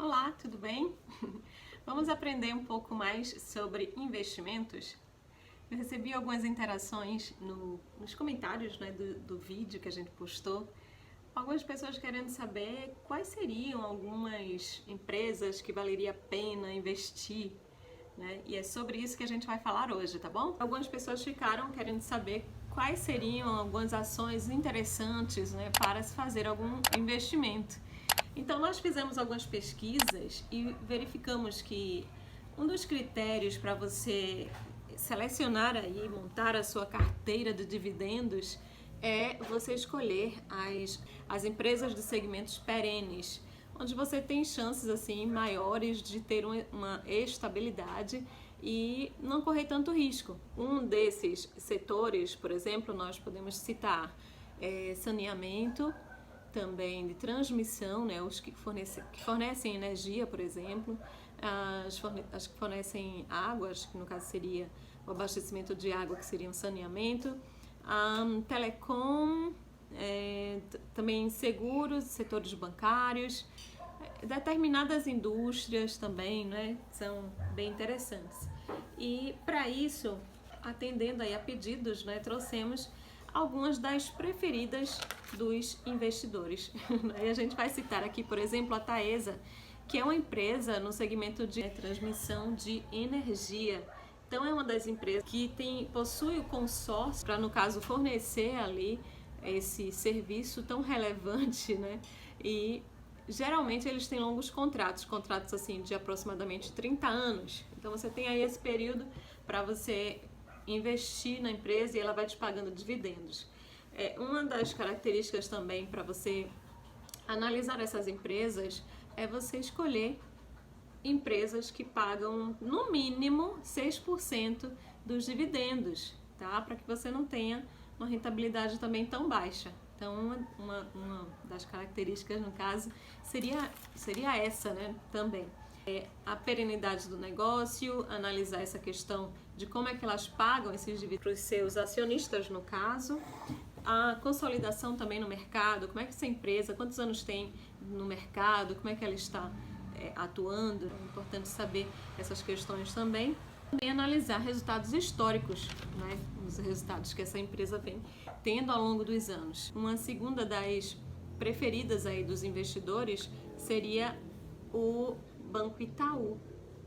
Olá, tudo bem? Vamos aprender um pouco mais sobre investimentos? Eu recebi algumas interações nos comentários, né, do vídeo que a gente postou. Algumas pessoas querendo saber quais seriam algumas empresas que valeria a pena investir, né? E é sobre isso que a gente vai falar hoje, tá bom? Algumas pessoas ficaram querendo saber quais seriam algumas ações interessantes, né, para se fazer algum investimento. Então nós fizemos algumas pesquisas e verificamos que um dos critérios para você selecionar aí, montar a sua carteira de dividendos é você escolher as empresas de segmentos perenes, onde você tem chances assim maiores de ter uma estabilidade e não correr tanto risco. Um desses setores, por exemplo, nós podemos citar saneamento, também de transmissão, né, os que fornecem energia, por exemplo, as que fornecem águas, que no caso seria o abastecimento de água, que seria um saneamento, telecom, também seguros, setores bancários, determinadas indústrias também, né, são bem interessantes. E para isso, atendendo aí a pedidos, né, trouxemos algumas das preferidas dos investidores. E a gente vai citar aqui, por exemplo, a Taesa, que é uma empresa no segmento de transmissão de energia. Então é uma das empresas que possui o consórcio para, no caso, fornecer ali esse serviço tão relevante, né? E geralmente eles têm longos contratos assim de aproximadamente 30 anos. Então você tem aí esse período para você investir na empresa e ela vai te pagando dividendos. Uma das características também para você analisar essas empresas é você escolher empresas que pagam no mínimo 6% dos dividendos, tá? Para que você não tenha uma rentabilidade também tão baixa. Então, uma das características, no caso, seria essa, né, também. A perenidade do negócio, analisar essa questão de como é que elas pagam esses dividendos para os seus acionistas, no caso. A consolidação também no mercado, como é que essa empresa, quantos anos tem no mercado, como é que ela está atuando. É importante saber essas questões também. Também analisar resultados históricos, né, os resultados que essa empresa vem tendo ao longo dos anos. Uma segunda das preferidas aí dos investidores seria o Banco Itaú.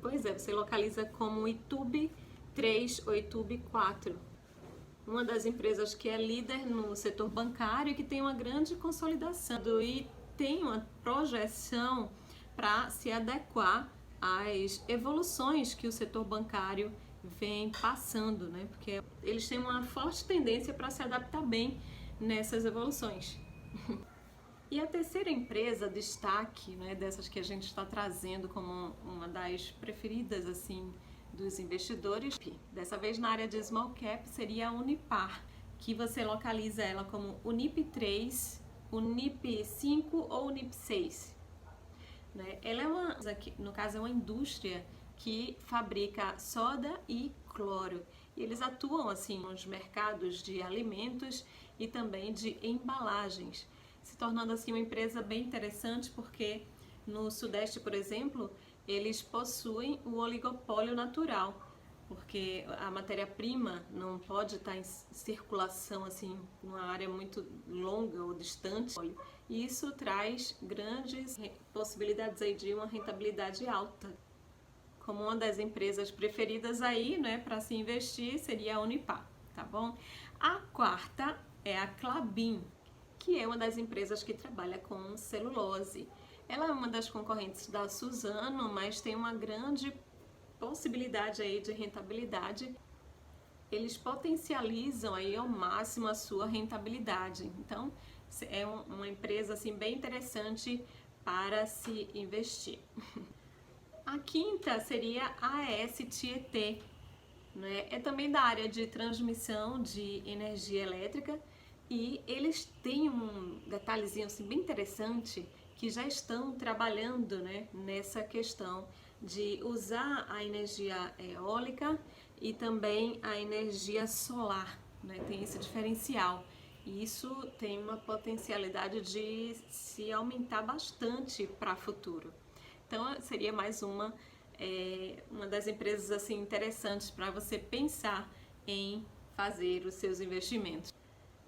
Pois é, você localiza como Itube 3 ou Itube 4. Uma das empresas que é líder no setor bancário e que tem uma grande consolidação e tem uma projeção para se adequar às evoluções que o setor bancário vem passando, né? Porque eles têm uma forte tendência para se adaptar bem nessas evoluções. E a terceira empresa, destaque, né, dessas que a gente está trazendo como uma das preferidas assim dos investidores, dessa vez na área de small cap, seria a Unipar, que você localiza ela como Unip 3, Unip 5 ou Unip 6. Né? Ela no caso, é uma indústria que fabrica soda e cloro. E eles atuam assim nos mercados de alimentos e também de embalagens, se tornando assim uma empresa bem interessante porque no Sudeste, por exemplo, eles possuem o oligopólio natural, porque a matéria-prima não pode estar em circulação assim numa área muito longa ou distante. E isso traz grandes possibilidades aí de uma rentabilidade alta. Como uma das empresas preferidas aí, né, para se investir seria a Unipar, tá bom? A quarta é a Klabin, que é uma das empresas que trabalha com celulose. Ela é uma das concorrentes da Suzano, mas tem uma grande possibilidade aí de rentabilidade. Eles potencializam aí ao máximo a sua rentabilidade. Então, é uma empresa assim bem interessante para se investir. A quinta seria a AES Tietê, né? É também da área de transmissão de energia elétrica e eles têm um detalhezinho assim bem interessante que já estão trabalhando, né, nessa questão de usar a energia eólica e também a energia solar, né? Tem esse diferencial. E isso tem uma potencialidade de se aumentar bastante para o futuro. Então seria mais uma das empresas assim interessantes para você pensar em fazer os seus investimentos.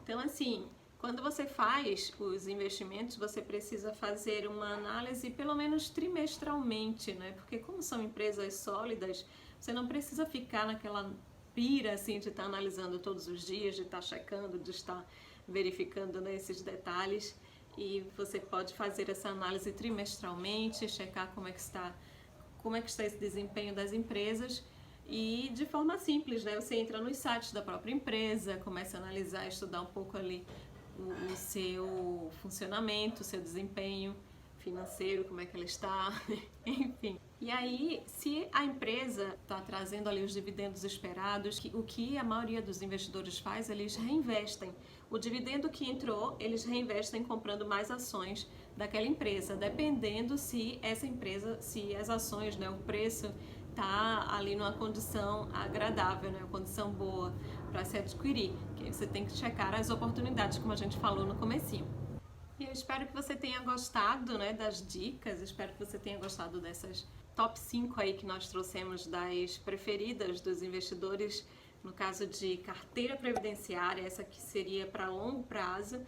Então assim, quando você faz os investimentos, você precisa fazer uma análise pelo menos trimestralmente, né? Porque como são empresas sólidas, você não precisa ficar naquela pira assim de estar analisando todos os dias, de estar checando, de estar verificando, né, esses detalhes. E você pode fazer essa análise trimestralmente, checar como é que está esse desempenho das empresas. E de forma simples, né? Você entra nos sites da própria empresa, começa a analisar, estudar um pouco ali o seu funcionamento, o seu desempenho financeiro, como é que ela está, enfim. E aí, se a empresa está trazendo ali os dividendos esperados, o que a maioria dos investidores faz, eles reinvestem. O dividendo que entrou, eles reinvestem comprando mais ações daquela empresa, dependendo se essa empresa, se as ações, né, o preço tá ali numa condição agradável, né, uma condição boa para se adquirir. Que aí você tem que checar as oportunidades, como a gente falou no comecinho. E eu espero que você tenha gostado, né, das dicas, espero que você tenha gostado dessas top 5 aí que nós trouxemos das preferidas dos investidores, no caso de carteira previdenciária, essa que seria para longo prazo.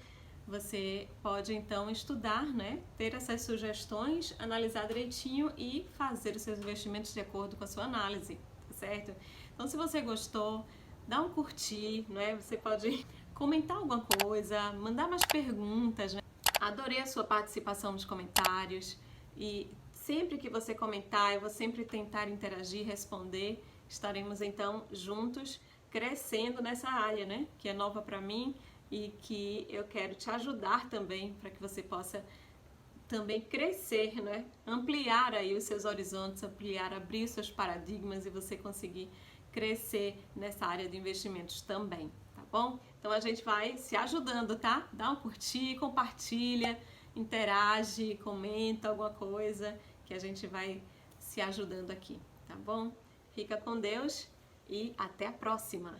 Você pode então estudar, né, ter essas sugestões, analisar direitinho e fazer os seus investimentos de acordo com a sua análise, tá certo? Então se você gostou, dá um curtir, né? Você pode comentar alguma coisa, mandar mais perguntas, né? Adorei a sua participação nos comentários e sempre que você comentar, eu vou sempre tentar interagir, responder. Estaremos então juntos crescendo nessa área, né? Que é nova para mim e que eu quero te ajudar também para que você possa também crescer, né? Ampliar aí os seus horizontes, abrir os seus paradigmas e você conseguir crescer nessa área de investimentos também, tá bom? Então a gente vai se ajudando, tá? Dá um curtir, compartilha, interage, comenta alguma coisa que a gente vai se ajudando aqui, tá bom? Fica com Deus e até a próxima!